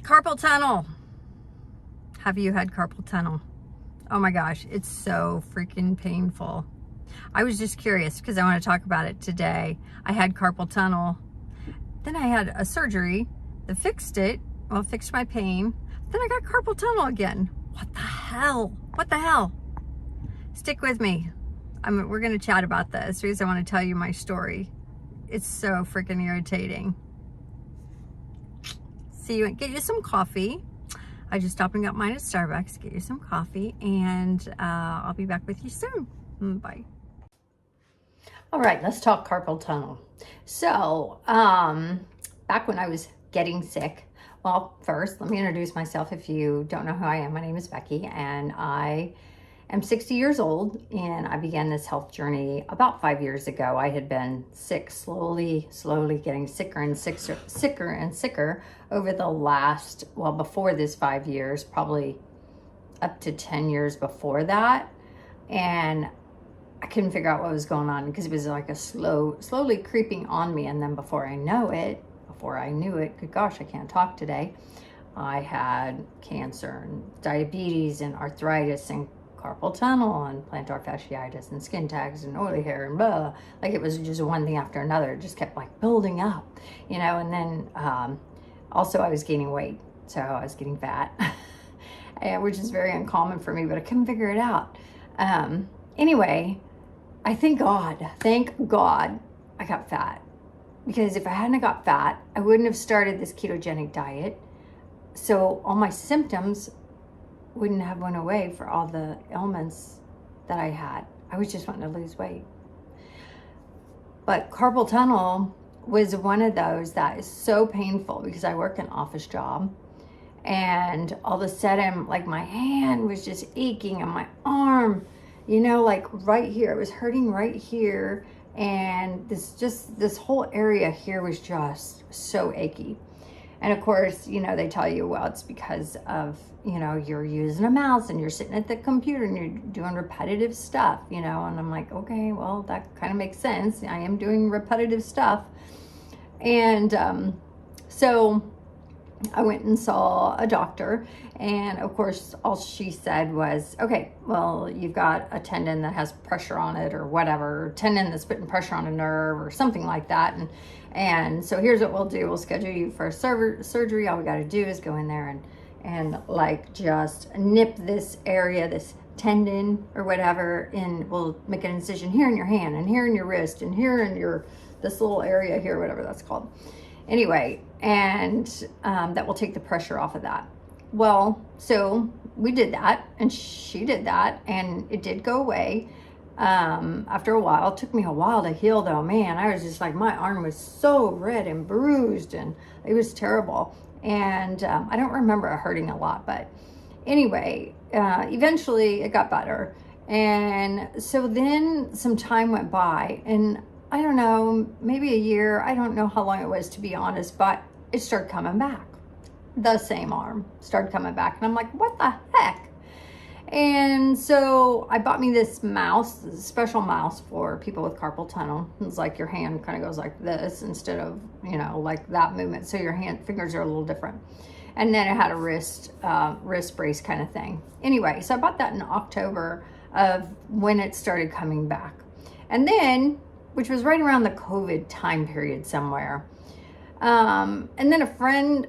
Carpal tunnel. Have you had carpal tunnel? Oh my gosh, it's so freaking painful. I was just curious because I want to talk about it today. I had carpal tunnel. Then I had a surgery that fixed it. Well, fixed my pain. Then I got carpal tunnel again. What the hell? What the hell? Stick with me. We're going to chat about this because I want to tell you my story. It's so freaking irritating. See you. Get you some coffee. I just stopped and got mine at Starbucks. Get you some coffee, and I'll be back with you soon. Bye. All right, let's talk carpal tunnel. So, back when I was getting sick, well, first, let me introduce myself if you don't know who I am. My name is Becky, and I am 60 years old, and I began this health journey about 5 years ago. I had been sick, slowly getting sicker and sicker over the last, well, before this 5 years, probably up to 10 years before that. And I couldn't figure out what was going on because it was like a slowly creeping on me. And then before I knew it, good gosh, I can't talk today. I had cancer and diabetes and arthritis and carpal tunnel and plantar fasciitis and skin tags and oily hair and blah. Like it was just one thing after another. It just kept like building up, and then also I was gaining weight. So I was getting fat, which is very uncommon for me, but I couldn't figure it out. Anyway, I thank God I got fat, because if I hadn't got fat, I wouldn't have started this ketogenic diet. So all my symptoms wouldn't have went away for all the ailments that I had. I was just wanting to lose weight. But carpal tunnel was one of those that is so painful because I work an office job, and all of a sudden, like my hand was just aching and my arm, like right here, it was hurting right here. And this whole area here was just so achy. And of course, they tell you, well, it's because of, you're using a mouse and you're sitting at the computer and you're doing repetitive stuff, and I'm like, okay, well, that kind of makes sense. I am doing repetitive stuff. And so I went and saw a doctor, and of course, all she said was, okay, well, you've got a tendon that has pressure on it or whatever, tendon that's putting pressure on a nerve or something like that. And so here's what we'll do. We'll schedule you for a surgery. All we got to do is go in there and like just nip this area, this tendon or whatever, and we'll make an incision here in your hand and here in your wrist and here in this little area here, whatever that's called. Anyway, and that will take the pressure off of that. Well, so we did that, and she did that, and it did go away after a while. It took me a while to heal, though. Man, I was just like, my arm was so red and bruised, and it was terrible. And I don't remember it hurting a lot, but anyway, eventually it got better. And so then some time went by, and I don't know, maybe a year. I don't know how long it was, to be honest, but it started coming back. The same arm started coming back. And I'm like, what the heck? And so I bought me this mouse, this special mouse for people with carpal tunnel. It's like your hand kind of goes like this instead of, like that movement. So your fingers are a little different. And then it had a wrist brace kind of thing. Anyway, so I bought that in October of when it started coming back. And then, which was right around the COVID time period somewhere. And then a friend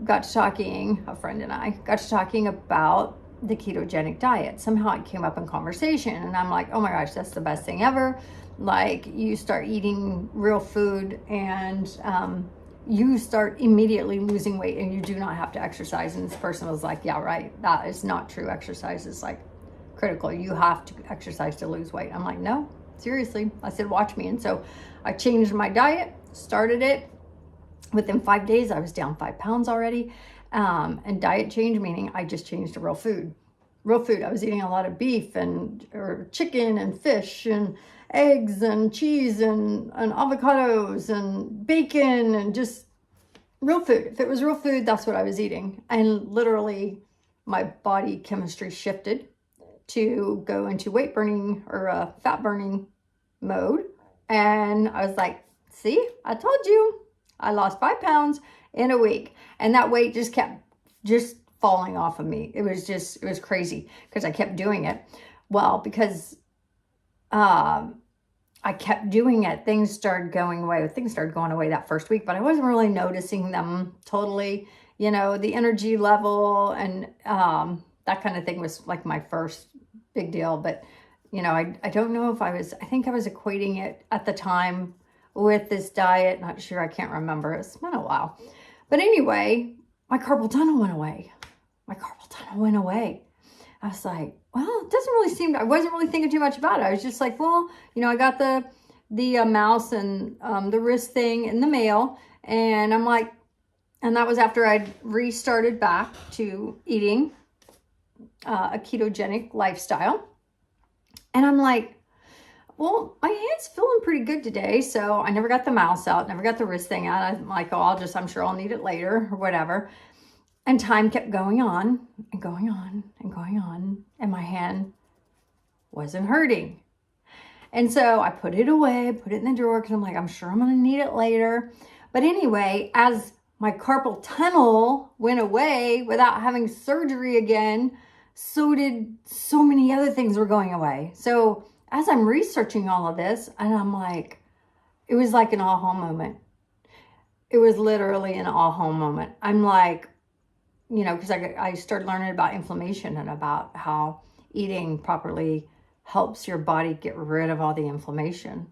got to talking, a friend and I got to talking about the ketogenic diet. Somehow it came up in conversation, and I'm like, oh my gosh, that's the best thing ever. Like, you start eating real food, and you start immediately losing weight, and you do not have to exercise. And this person was like, yeah, right, that is not true. Exercise is like critical. You have to exercise to lose weight. I'm like, no, seriously. I said, watch me. And so I changed my diet, started it. Within 5 days, I was down 5 pounds already. And diet change, meaning I just changed to real food. Real food. I was eating a lot of beef or chicken and fish and eggs and cheese and avocados and bacon and just real food. If it was real food, that's what I was eating. And literally my body chemistry shifted to go into weight burning or fat burning mode. And I was like, see, I told you. I lost 5 pounds in a week. And that weight just kept just falling off of me. It was crazy because I kept doing it. Well, because I kept doing it, things started going away. Things started going away that first week, but I wasn't really noticing them totally. You know, the energy level and that kind of thing was like my first big deal. But, you know, I don't know if I think I was equating it at the time with this diet. Not sure. I can't remember. It's been a while. But anyway, my carpal tunnel went away. My carpal tunnel went away. I was like, well, it doesn't really seem, I wasn't really thinking too much about it. I was just like, well, you know, I got the mouse and the wrist thing in the mail. And I'm like, and that was after I'd restarted back to eating a ketogenic lifestyle. And I'm like, well, my hand's feeling pretty good today. So I never got the mouse out, never got the wrist thing out. I'm like, oh, I'm sure I'll need it later or whatever. And time kept going on and going on and going on. And my hand wasn't hurting. And so I put it away, put it in the drawer because I'm like, I'm sure I'm going to need it later. But anyway, as my carpal tunnel went away without having surgery again, so did so many other things were going away. So as I'm researching all of this, and I'm like, it was like an aha moment. It was literally an aha moment. I'm like, you know, because I started learning about inflammation and about how eating properly helps your body get rid of all the inflammation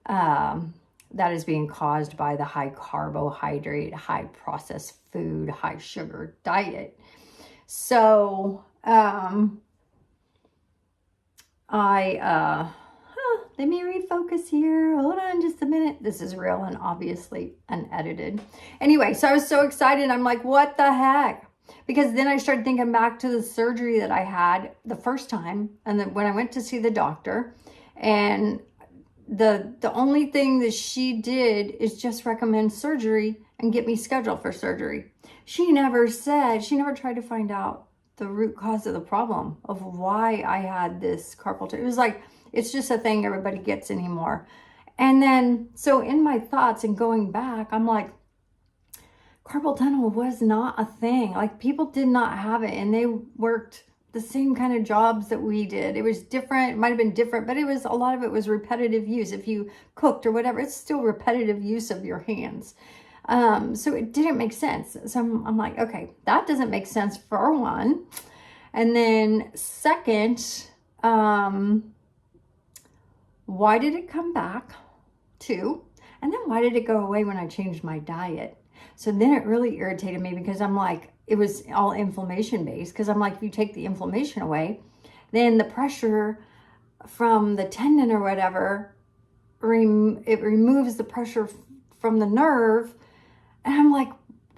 that is being caused by the high carbohydrate, high processed food, high sugar diet. So let me refocus here. Hold on just a minute. This is real and obviously unedited. Anyway, so I was so excited. I'm like, what the heck? Because then I started thinking back to the surgery that I had the first time. And then when I went to see the doctor, and the only thing that she did is just recommend surgery and get me scheduled for surgery. She never tried to find out the root cause of the problem of why I had this carpal tunnel. It was like, it's just a thing everybody gets anymore. And then, so in my thoughts and going back, I'm like, carpal tunnel was not a thing. Like, people did not have it, and they worked the same kind of jobs that we did. It was different. It might have been different, but a lot of it was repetitive use. If you cooked or whatever, it's still repetitive use of your hands. So it didn't make sense. So I'm like, okay, that doesn't make sense for one. And then second, why did it come back? 2. And then why did it go away when I changed my diet? So then it really irritated me because I'm like, it was all inflammation based. Because I'm like, if you take the inflammation away, then the pressure from the tendon or whatever, it removes the pressure from the nerve. And I'm like,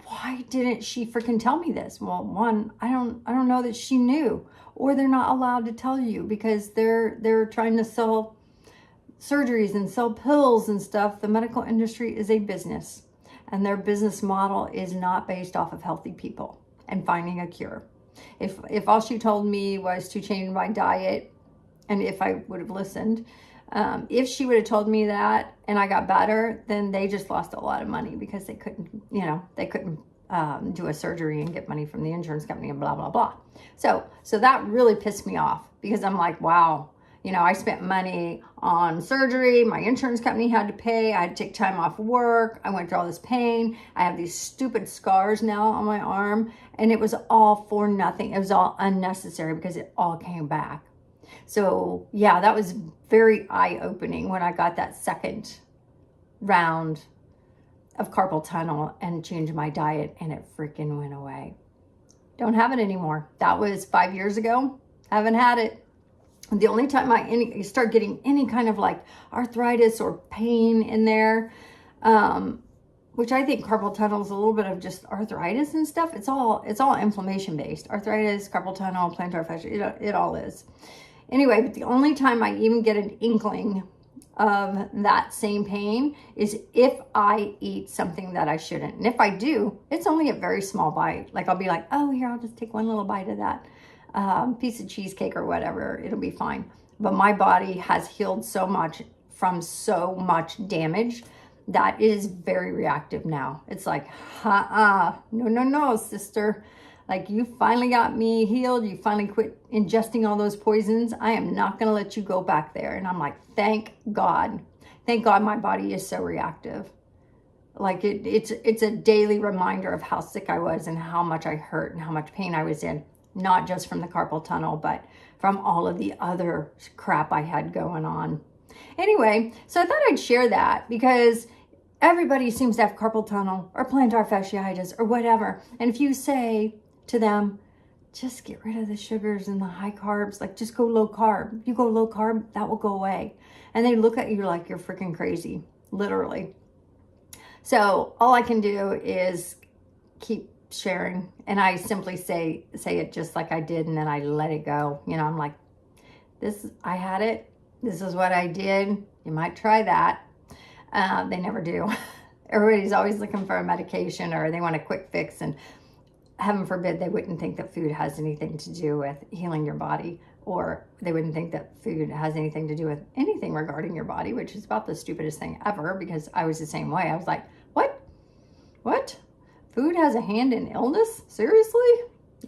why didn't she freaking tell me this? Well, one, I don't know that she knew, or they're not allowed to tell you because they're trying to sell surgeries and sell pills and stuff. The medical industry is a business, and their business model is not based off of healthy people and finding a cure. If all she told me was to change my diet, and if I would have listened, if she would have told me that and I got better, then they just lost a lot of money because they couldn't do a surgery and get money from the insurance company and blah, blah, blah. So that really pissed me off because I'm like, wow, I spent money on surgery. My insurance company had to pay. I had to take time off work. I went through all this pain. I have these stupid scars now on my arm, and it was all for nothing. It was all unnecessary because it all came back. So yeah, that was very eye-opening when I got that second round of carpal tunnel and changed my diet, and it freaking went away. Don't have it anymore. That was 5 years ago. Haven't had it. The only time I start getting any kind of like arthritis or pain in there, which I think carpal tunnel is a little bit of just arthritis and stuff. It's all inflammation based. Arthritis, carpal tunnel, plantar fascia, it all is. Anyway, but the only time I even get an inkling of that same pain is if I eat something that I shouldn't. And if I do, it's only a very small bite. Like I'll be like, oh, here, I'll just take one little bite of that piece of cheesecake or whatever. It'll be fine. But my body has healed so much from so much damage that is very reactive now. It's like, no, sister. Like, you finally got me healed. You finally quit ingesting all those poisons. I am not going to let you go back there. And I'm like, thank God. Thank God my body is so reactive. Like, it's a daily reminder of how sick I was and how much I hurt and how much pain I was in. Not just from the carpal tunnel, but from all of the other crap I had going on. Anyway, so I thought I'd share that because everybody seems to have carpal tunnel or plantar fasciitis or whatever. And if you say to them, just get rid of the sugars and the high carbs, like just go low carb. If you go low carb, that will go away. And they look at you like you're freaking crazy, literally. So all I can do is keep sharing, and I simply say it just like I did, and then I let it go. You know, I'm like, I had it. This is what I did. You might try that. They never do. Everybody's always looking for a medication, or they want a quick fix, and heaven forbid they wouldn't think that food has anything to do with healing your body, or they wouldn't think that food has anything to do with anything regarding your body, which is about the stupidest thing ever, because I was the same way. I was like, what? Food has a hand in illness? Seriously?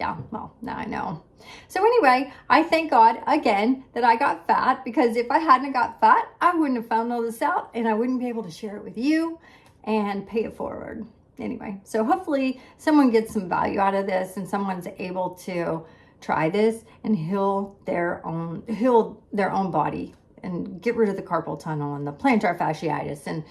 Yeah, well, now I know. So anyway, I thank God again that I got fat, because if I hadn't got fat, I wouldn't have found all this out, and I wouldn't be able to share it with you and pay it forward. Anyway, so hopefully someone gets some value out of this, and someone's able to try this and heal their own body and get rid of the carpal tunnel and the plantar fasciitis and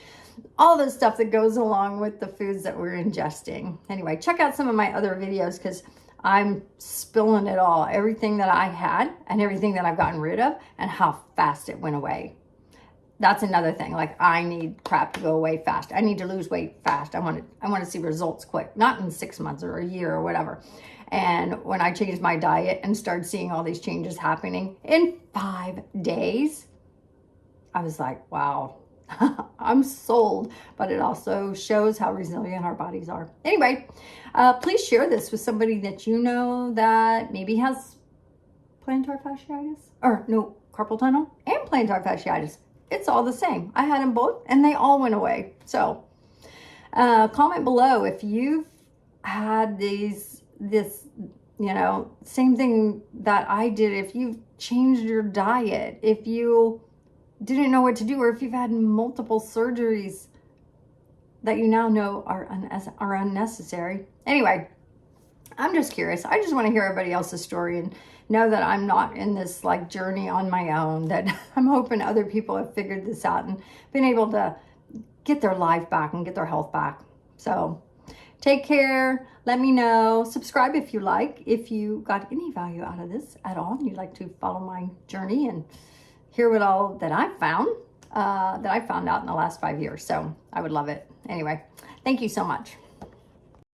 all the stuff that goes along with the foods that we're ingesting. Anyway, check out some of my other videos, because I'm spilling it all, everything that I had and everything that I've gotten rid of and how fast it went away. That's another thing. Like, I need crap to go away fast. I need to lose weight fast. I want to see results quick, not in 6 months or a year or whatever. And when I changed my diet and started seeing all these changes happening in 5 days, I was like, wow, I'm sold. But it also shows how resilient our bodies are. Anyway, please share this with somebody that you know that maybe has plantar fasciitis, or no, carpal tunnel and plantar fasciitis. It's all the same. I had them both and they all went away. So comment below if you've had this, you know, same thing that I did. If you've changed your diet, if you didn't know what to do, or if you've had multiple surgeries that you now know are unnecessary. Anyway, I'm just curious. I just want to hear everybody else's story and know that I'm not in this like journey on my own, that I'm hoping other people have figured this out and been able to get their life back and get their health back. So take care. Let me know. Subscribe if you like. If you got any value out of this at all and you'd like to follow my journey and hear what all that I found out in the last 5 years. So I would love it. Anyway, thank you so much.